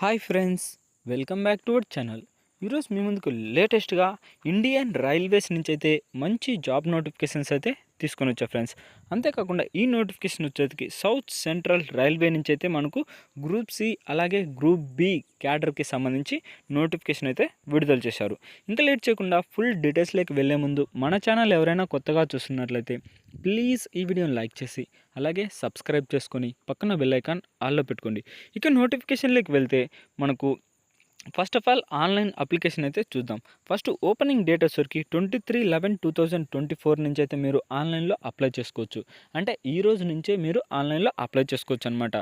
Hi friends, welcome back to our channel. ఈరోజు మీ ముందుకు లేటెస్ట్గా ఇండియన్ రైల్వేస్ నుంచి అయితే మంచి జాబ్ నోటిఫికేషన్స్ అయితే తీసుకొని వచ్చా ఫ్రెండ్స్. అంతేకాకుండా ఈ నోటిఫికేషన్ వచ్చేటికి సౌత్ సెంట్రల్ రైల్వే నుంచి అయితే మనకు గ్రూప్ సి అలాగే గ్రూప్ బి క్యాడర్కి సంబంధించి నోటిఫికేషన్ అయితే విడుదల చేశారు. ఇంకా లేట్ చేయకుండా ఫుల్ డీటెయిల్స్లోకి వెళ్ళే ముందు మన ఛానల్ ఎవరైనా కొత్తగా చూస్తున్నట్లయితే ప్లీజ్ ఈ వీడియోని లైక్ చేసి అలాగే సబ్స్క్రైబ్ చేసుకొని పక్కన బెల్ ఐకాన్ ఆల్లో పెట్టుకోండి. ఇక నోటిఫికేషన్లోకి వెళ్తే మనకు first of all online application అయితే చూద్దాం. ఫస్ట్ ఓపెనింగ్ డేట్ వచ్చేసరికి 23/11/2024 నుంచి అయితే మీరు ఆన్లైన్లో అప్లై చేసుకోవచ్చు. అంటే ఈ రోజు నుంచే మీరు ఆన్లైన్లో అప్లై చేసుకోవచ్చు అనమాట.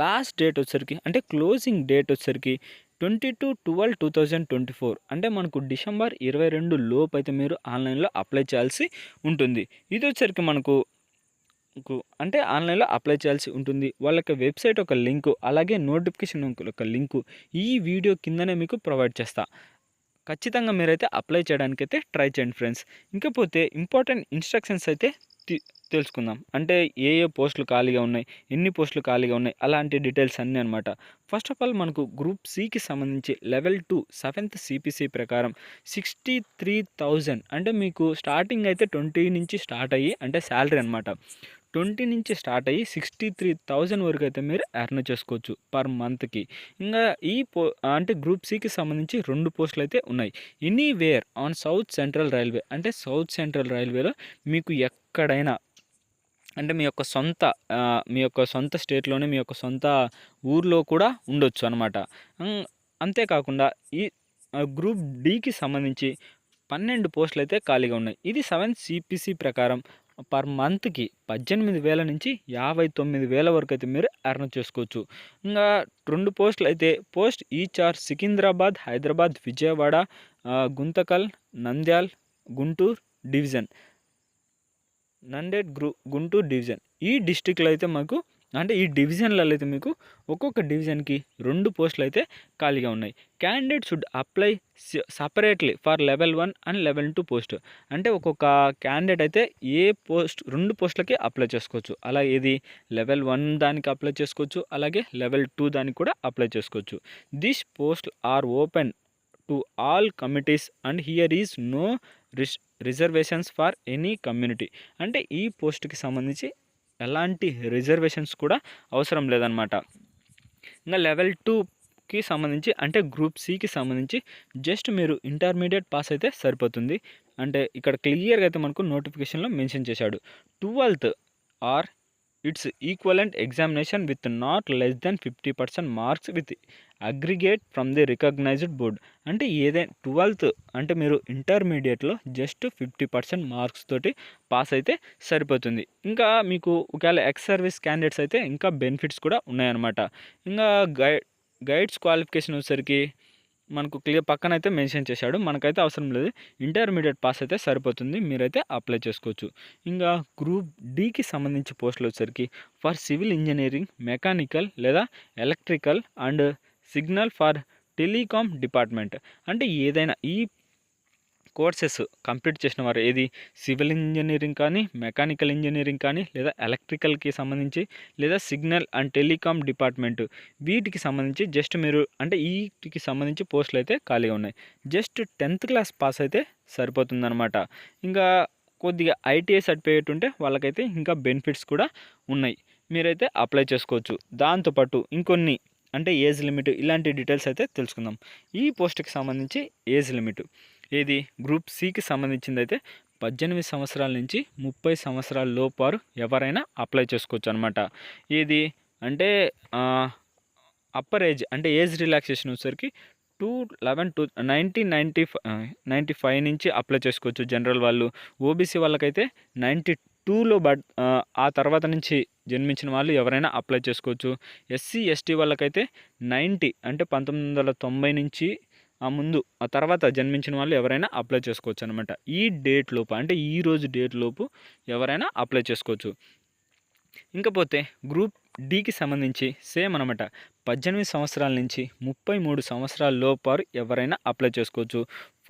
లాస్ట్ డేట్ వచ్చేసరికి అంటే క్లోజింగ్ డేట్ వచ్చేసరికి 22/12/2024 అంటే మనకు డిసెంబర్ 22 లోపు అయితే మీరు ఆన్లైన్లో అప్లై చేయాల్సి ఉంటుంది. ఇది వచ్చేసరికి మనకు అంటే ఆన్లైన్లో అప్లై చేయాల్సి ఉంటుంది. వాళ్ళకి వెబ్సైట్ ఒక లింకు అలాగే నోటిఫికేషన్ ఒక లింకు ఈ వీడియో కిందనే మీకు ప్రొవైడ్ చేస్తా. ఖచ్చితంగా మీరైతే అప్లై చేయడానికైతే ట్రై చేయండి ఫ్రెండ్స్. ఇంకపోతే ఇంపార్టెంట్ ఇన్స్ట్రక్షన్స్ అయితే తెలుసుకుందాం. అంటే ఏ ఏ పోస్టులు ఖాళీగా ఉన్నాయి, ఎన్ని పోస్టులు ఖాళీగా ఉన్నాయి, అలాంటి డీటెయిల్స్ అన్నీ అనమాట. ఫస్ట్ ఆఫ్ ఆల్ మనకు గ్రూప్ సికి సంబంధించి లెవెల్ 2 7th సిపిసి ప్రకారం 63,000 అంటే మీకు స్టార్టింగ్ అయితే 20 నుంచి స్టార్ట్ అయ్యి అంటే శాలరీ అనమాట 20 నుంచి స్టార్ట్ అయ్యి 63,000 వరకు అయితే మీరు ఎర్న్ చేసుకోవచ్చు పర్ మంత్కి. ఇంకా అంటే గ్రూప్ సికి సంబంధించి 2 పోస్టులు అయితే ఉన్నాయి. Anywhere on south central railway అంటే సౌత్ సెంట్రల్ రైల్వేలో మీకు ఎక్కడైనా అంటే మీ యొక్క సొంత స్టేట్లోనే మీ యొక్క సొంత ఊర్లో కూడా ఉండొచ్చు అనమాట. అంతేకాకుండా ఈ గ్రూప్ డికి సంబంధించి 12 పోస్టులు అయితే ఖాళీగా ఉన్నాయి. ఇది 7th సిపిసి ప్రకారం పర్ మంత్కి 18,000 నుంచి 59,000 వరకు అయితే మీరు ఎర్న్ చేసుకోవచ్చు. ఇంకా 2 పోస్టులు అయితే post each Secunderabad, Hyderabad, Vijayawada, Guntakal, Nandyal, Guntur division, Guntur division ఈ డిస్టిక్లో అయితే మాకు అంటే ఈ డివిజన్లలో అయితే మీకు ఒక్కొక్క డివిజన్కి 2 పోస్టులు అయితే ఖాళీగా ఉన్నాయి. Candidate should apply separately for level 1 and level 2 post. అంటే ఒక్కొక్క క్యాండిడేట్ అయితే ఏ పోస్ట్ 2 పోస్టులకి అప్లై చేసుకోవచ్చు. అలా ఏది లెవెల్ 1 దానికి అప్లై చేసుకోవచ్చు, అలాగే లెవెల్ 2 దానికి కూడా అప్లై చేసుకోవచ్చు. This post are open to all committees and here is no reservations for any community. అంటే ఈ పోస్ట్కి సంబంధించి ఎలాంటి రిజర్వేషన్స్ కూడా అవసరం లేదనమాట. ఇంకా లెవెల్ 2కి సంబంధించి అంటే గ్రూప్ సికి సంబంధించి జస్ట్ మీరు ఇంటర్మీడియట్ పాస్ అయితే సరిపోతుంది. అంటే ఇక్కడ క్లియర్గా అయితే మనకు నోటిఫికేషన్లో మెన్షన్ చేశాడు 12th or its equivalent examination with not less than 50% marks with aggregate from the recognised board. అంటే ఏదైనా 12th అంటే మీరు ఇంటర్మీడియట్లో జస్ట్ 50% మార్క్స్ తోటి పాస్ అయితే సరిపోతుంది. ఇంకా మీకు ఒకవేళ ఎక్స్ సర్వీస్ క్యాండిడేట్స్ అయితే ఇంకా బెనిఫిట్స్ కూడా ఉన్నాయన్నమాట. ఇంకా గైడ్స్ క్వాలిఫికేషన్ వచ్చేసరికి మనకు క్లియర్ పక్కన అయితే మెన్షన్ చేశాడు. మనకైతే అవసరం లేదు, ఇంటర్మీడియట్ పాస్ అయితే సరిపోతుంది, మీరైతే అప్లై చేసుకోవచ్చు. ఇంకా గ్రూప్ డికి సంబంధించి పోస్టులు వచ్చేసరికి ఫర్ సివిల్ ఇంజనీరింగ్, మెకానికల్ లేదా electrical and signal for telecom department. అంటే ఏదైనా ఈ కోర్సెస్ కంప్లీట్ చేసిన వారు ఏది సివిల్ ఇంజనీరింగ్ కానీ, మెకానికల్ ఇంజనీరింగ్ కానీ, లేదా ఎలక్ట్రికల్కి సంబంధించి, లేదా సిగ్నల్ అండ్ టెలికామ్ డిపార్ట్మెంట్ వీటికి సంబంధించి జస్ట్ మీరు అంటే వీటికి సంబంధించి పోస్టులు అయితే ఖాళీగా ఉన్నాయి. జస్ట్ 10th క్లాస్ పాస్ అయితే సరిపోతుందన్నమాట. ఇంకా కొద్దిగా ఐటీఐ సర్టిఫికేట్ ఉంటే వాళ్ళకైతే ఇంకా బెనిఫిట్స్ కూడా ఉన్నాయి, మీరైతే అప్లై చేసుకోవచ్చు. దాంతోపాటు ఇంకొన్ని అంటే ఏజ్ లిమిట్ ఇలాంటి డీటెయిల్స్ అయితే తెలుసుకుందాం. ఈ పోస్ట్కి సంబంధించి ఏజ్ లిమిట్ ఏది గ్రూప్ సికి సంబంధించింది అయితే 18 సంవత్సరాల నుంచి 30 సంవత్సరాల లోపు వారు ఎవరైనా అప్లై చేసుకోవచ్చు అనమాట. ఏది అంటే అప్పర్ ఏజ్ అంటే ఏజ్ రిలాక్సేషన్ వచ్చేసరికి 1995 నుంచి అప్లై చేసుకోవచ్చు జనరల్ వాళ్ళు. ఓబీసీ వాళ్ళకైతే 92లో ఆ తర్వాత నుంచి జన్మించిన వాళ్ళు ఎవరైనా అప్లై చేసుకోవచ్చు. ఎస్సీ ఎస్టీ వాళ్ళకైతే 90 అంటే 1990 నుంచి ఆ తర్వాత జన్మించిన వాళ్ళు ఎవరైనా అప్లై చేసుకోవచ్చు అనమాట. ఈ డేట్ లోపు అంటే ఈ రోజు డేట్ లోపు ఎవరైనా అప్లై చేసుకోవచ్చు. ఇంకపోతే గ్రూప్ డికి సంబంధించి సేమ్ అనమాట. 18 సంవత్సరాల నుంచి 33 సంవత్సరాల లోపు ఎవరైనా అప్లై చేసుకోవచ్చు.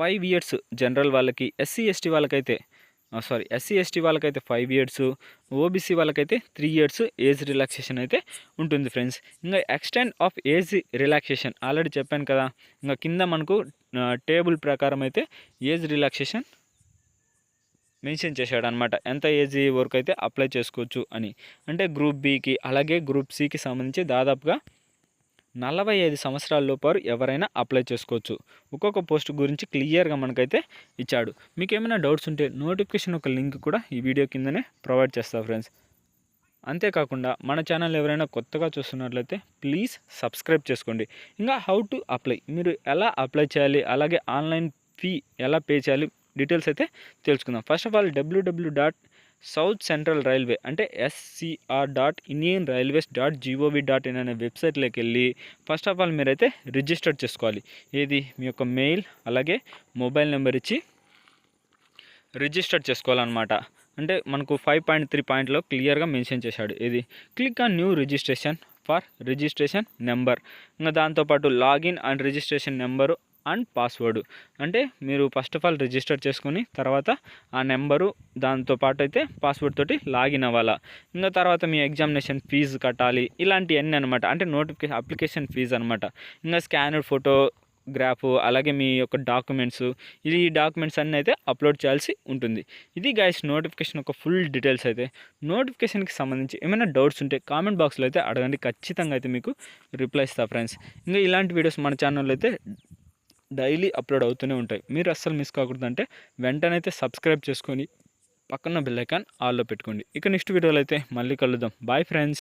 5 years జనరల్ వాళ్ళకి, ఎస్సీ ఎస్టీ వాళ్ళకైతే ఎస్సీ ఎస్టీ వాళ్ళకైతే 5 ఇయర్స్, ఓబీసీ వాళ్ళకైతే 3 ఇయర్స్ ఏజ్ రిలాక్సేషన్ అయితే ఉంటుంది ఫ్రెండ్స్. ఇంకా extend of age relaxation already చెప్పాను కదా. ఇంకా కింద మనకు టేబుల్ ప్రకారం అయితే ఏజ్ రిలాక్సేషన్ మెన్షన్ చేశాడు అనమాట. ఎంత ఏజ్ వరకు అయితే అప్లై చేసుకోవచ్చు అని. అంటే గ్రూప్ బికి అలాగే గ్రూప్ సికి సంబంధించి దాదాపుగా 45 సంవత్సరాల లోపు ఎవరైనా అప్లై చేసుకోవచ్చు. ఒక్కొక్క పోస్ట్ గురించి క్లియర్గా మనకైతే ఇచ్చాడు. మీకు ఏమైనా డౌట్స్ ఉంటే నోటిఫికేషన్ ఒక లింక్ కూడా ఈ వీడియో కిందనే ప్రొవైడ్ చేస్తా ఫ్రెండ్స్. అంతేకాకుండా మన ఛానల్ ఎవరైనా కొత్తగా చూస్తున్నట్లయితే ప్లీజ్ సబ్స్క్రైబ్ చేసుకోండి. ఇంకా హౌ టు అప్లై, మీరు ఎలా అప్లై చేయాలి, అలాగే ఆన్లైన్ ఫీ ఎలా పే చేయాలి డీటెయిల్స్ అయితే తెలుసుకుందాం. First of all south central railway అంటే SCR.IndianRailways.gov.in అనే వెబ్సైట్లోకి వెళ్ళి ఫస్ట్ ఆఫ్ ఆల్ మీరైతే రిజిస్టర్ చేసుకోవాలి. ఏది మీ యొక్క మెయిల్ అలాగే మొబైల్ నెంబర్ ఇచ్చి రిజిస్టర్ చేసుకోవాలన్నమాట. అంటే మనకు 5.3 పాయింట్లో క్లియర్గా మెన్షన్ చేశాడు. ఇది click on new registration for registration number. ఇంకా దాంతోపాటు login and registration number and password. అంటే మీరు ఫస్ట్ ఆఫ్ ఆల్ రిజిస్టర్ చేసుకుని తర్వాత ఆ నెంబరు దాంతోపాటు అయితే పాస్వర్డ్ తోటి లాగిన్ అవ్వాలా. ఇంకా తర్వాత మీ ఎగ్జామినేషన్ ఫీజు కట్టాలి. ఇలాంటివన్నీ అనమాట. అంటే అప్లికేషన్ ఫీజు అనమాట. ఇంకా స్కానర్ ఫోటోగ్రాఫ్ అలాగే మీ యొక్క డాక్యుమెంట్స్, ఈ డాక్యుమెంట్స్ అన్నీ అయితే అప్లోడ్ చేయాల్సి ఉంటుంది. ఇది గైస్ నోటిఫికేషన్ ఒక ఫుల్ డీటెయిల్స్ అయితే. నోటిఫికేషన్కి సంబంధించి ఏమైనా డౌట్స్ ఉంటే కామెంట్ బాక్స్లో అయితే అడగండి, ఖచ్చితంగా అయితే మీకు రిప్లై ఇస్తా ఫ్రెండ్స్. ఇంకా ఇలాంటి వీడియోస్ మన ఛానల్లో అయితే డైలీ అప్లోడ్ అవుతూనే ఉంటాయి. మీరు అస్సలు మిస్ కాకూడదంటే వెంటనే అయితే సబ్స్క్రైబ్ చేసుకొని పక్కన బెల్ ఐకాన్ ఆల్లో పెట్టుకోండి. ఇక నెక్స్ట్ వీడియోలో అయితే మళ్ళీ కలుద్దాం. Bye friends.